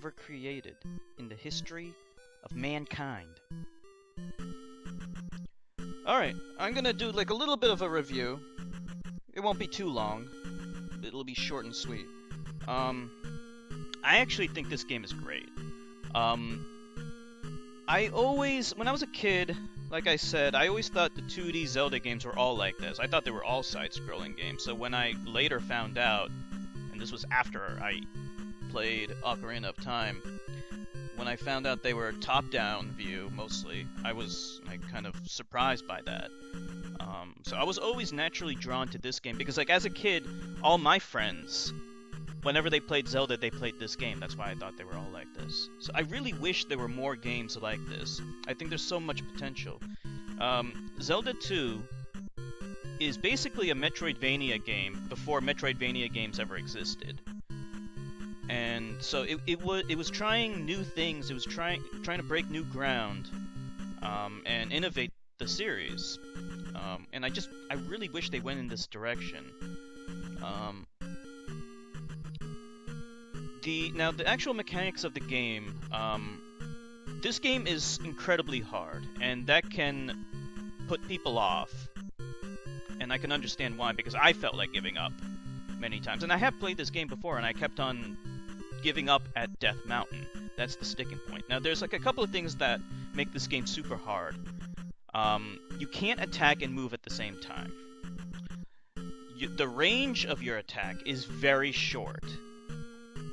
ever created in the history of mankind. Alright, I'm gonna do like a little bit of a review. It won't be too long. It'll be short and sweet. I actually think this game is great. When I was a kid, like I said, I always thought the 2D Zelda games were all like this. I thought they were all side-scrolling games. So when I later found out, and this was after I played Ocarina of Time, when I found out they were top-down view, mostly, I was like kind of surprised by that. So I was always naturally drawn to this game, because like as a kid, all my friends, whenever they played Zelda, they played this game. That's why I thought they were all like this. So I really wish there were more games like this. I think there's so much potential. Zelda 2 is basically a Metroidvania game before Metroidvania games ever existed. And so it was trying new things. It was trying to break new ground, and innovate the series. And I really wish they went in this direction. Now the actual mechanics of the game, this game is incredibly hard, and that can put people off. And I can understand why, because I felt like giving up many times. And I have played this game before, and I kept on giving up at Death Mountain. That's the sticking point. Now there's like a couple of things that make this game super hard. You can't attack and move at the same time. The range of your attack is very short,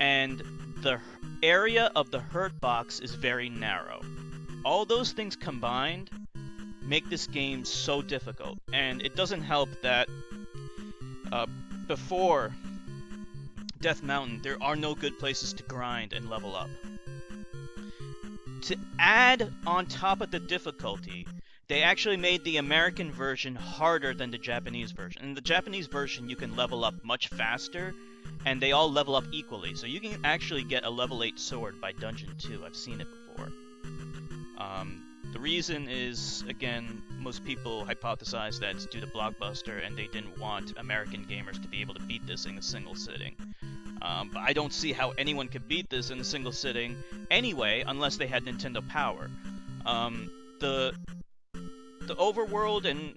and the area of the hurt box is very narrow. All those things combined make this game so difficult, and it doesn't help that before Death Mountain, there are no good places to grind and level up. To add on top of the difficulty, they actually made the American version harder than the Japanese version. In the Japanese version, you can level up much faster, and they all level up equally. So you can actually get a level 8 sword by Dungeon 2. I've seen it before. The reason is, again, most people hypothesize that it's due to Blockbuster, and they didn't want American gamers to be able to beat this in a single sitting. But I don't see how anyone could beat this in a single sitting anyway, unless they had Nintendo Power. The overworld and,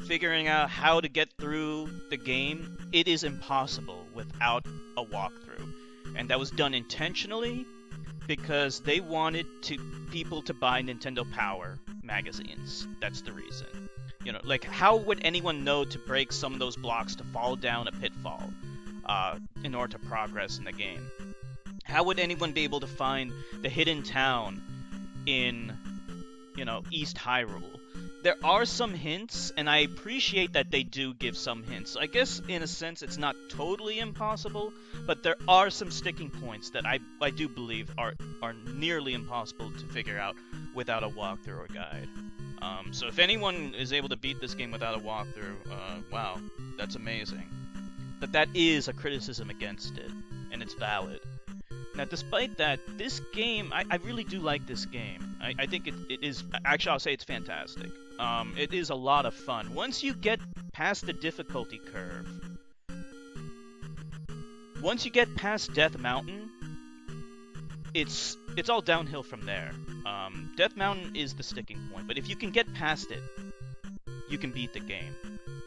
figuring out how to get through the game, it is impossible without a walkthrough. And that was done intentionally because they wanted people to buy Nintendo Power magazines. That's the reason. Like, how would anyone know to break some of those blocks to fall down a pitfall in order to progress in the game? How would anyone be able to find the hidden town in, East Hyrule? There are some hints, and I appreciate that they do give some hints. I guess, in a sense, it's not totally impossible, but there are some sticking points that I do believe are nearly impossible to figure out without a walkthrough or guide. So if anyone is able to beat this game without a walkthrough, wow, that's amazing. But that is a criticism against it, and it's valid. Now, despite that, this game, I really do like this game. I think it is, actually, I'll say it's fantastic. It is a lot of fun. Once you get past the difficulty curve, once you get past Death Mountain, it's all downhill from there. Death Mountain is the sticking point, but if you can get past it, you can beat the game.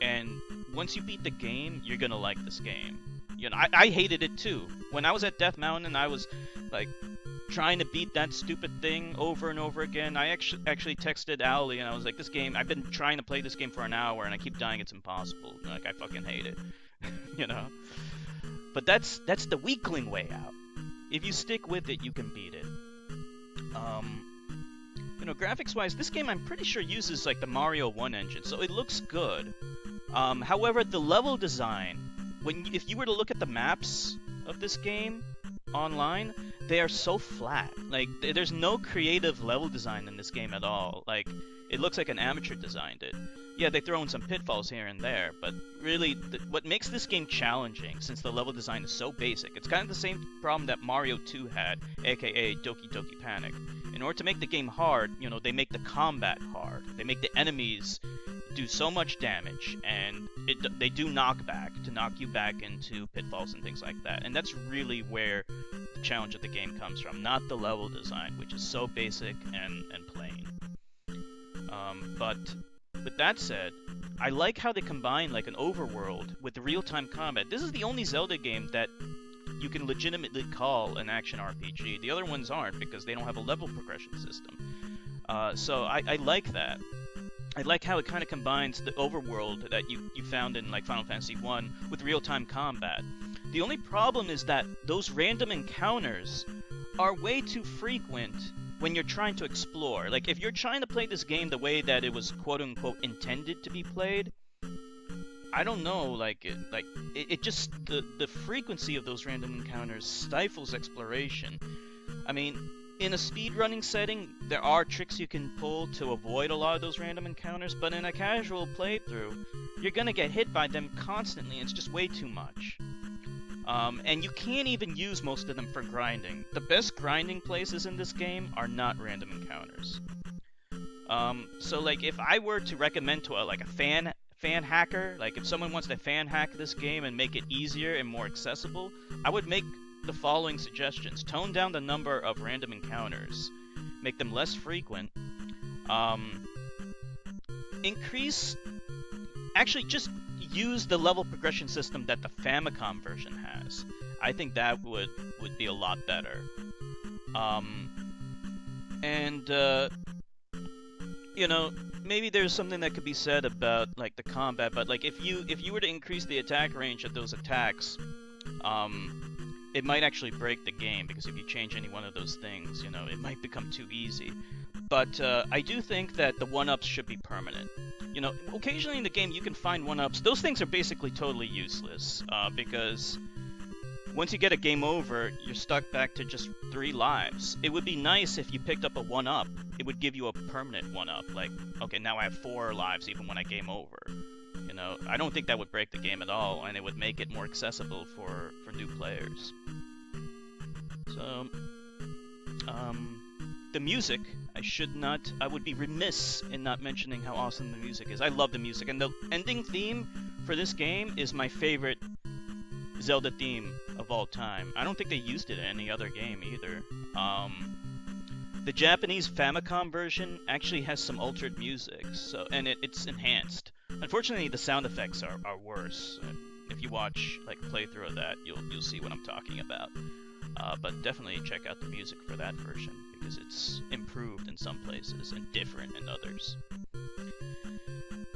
And once you beat the game, you're gonna like this game. I hated it too. When I was at Death Mountain, I was like trying to beat that stupid thing over and over again. I actually texted Owly and I was like, this game, I've been trying to play this game for an hour and I keep dying, it's impossible. Like, I fucking hate it. But that's the weakling way out. If you stick with it, you can beat it. Graphics-wise, this game I'm pretty sure uses like the Mario 1 engine, so it looks good. However, the level design, if you were to look at the maps of this game online, they are so flat. Like, there's no creative level design in this game at all. Like, it looks like an amateur designed it. Yeah, they throw in some pitfalls here and there, but really, what makes this game challenging, since the level design is so basic, it's kind of the same problem that Mario 2 had, aka Doki Doki Panic. In order to make the game hard, they make the combat hard. They make the enemies do so much damage, and they do knockback to knock you back into pitfalls and things like that. And that's really where challenge that the game comes from, not the level design, which is so basic and plain. But with that said, I like how they combine like an overworld with real-time combat. This is the only Zelda game that you can legitimately call an action RPG. The other ones aren't because they don't have a level progression system. So I like that. I like how it kind of combines the overworld that you found in like Final Fantasy 1 with real-time combat. The only problem is that those random encounters are way too frequent when you're trying to explore. Like, if you're trying to play this game the way that it was quote-unquote intended to be played, I don't know, it just, the frequency of those random encounters stifles exploration. I mean, in a speedrunning setting, there are tricks you can pull to avoid a lot of those random encounters, but in a casual playthrough, you're gonna get hit by them constantly, and it's just way too much. And you can't even use most of them for grinding. The best grinding places in this game are not random encounters. So like, if I were to recommend to a fan hacker, like if someone wants to fan hack this game and make it easier and more accessible, I would make the following suggestions. Tone down the number of random encounters, make them less frequent, actually just use the level progression system that the Famicom version has. I think that would be a lot better. You know, maybe there's something that could be said about like the combat, but like if you were to increase the attack range of those attacks, it might actually break the game, because if you change any one of those things, you know, it might become too easy. But I do think that the 1-ups should be permanent. You know, occasionally in the game you can find 1-ups. Those things are basically totally useless, because once you get a game over, you're stuck back to just 3 lives. It would be nice if you picked up a 1-up. It would give you a permanent 1-up, like, okay, now I have 4 lives even when I game over. You know, I don't think that would break the game at all, and it would make it more accessible for new players. So, the music, I would be remiss in not mentioning how awesome the music is. I love the music, and the ending theme for this game is my favorite Zelda theme of all time. I don't think they used it in any other game either. The Japanese Famicom version actually has some altered music, and it's enhanced. Unfortunately, the sound effects are worse. If you watch like a playthrough of that, you'll see what I'm talking about. But definitely check out the music for that version, because it's improved in some places and different in others.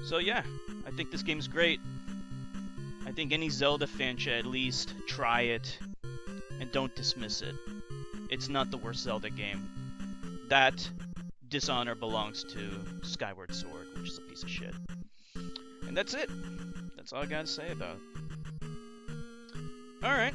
So yeah, I think this game's great. I think any Zelda fan should at least try it, and don't dismiss it. It's not the worst Zelda game. That dishonor belongs to Skyward Sword, which is a piece of shit. And that's it. That's all I gotta say about it. Alright.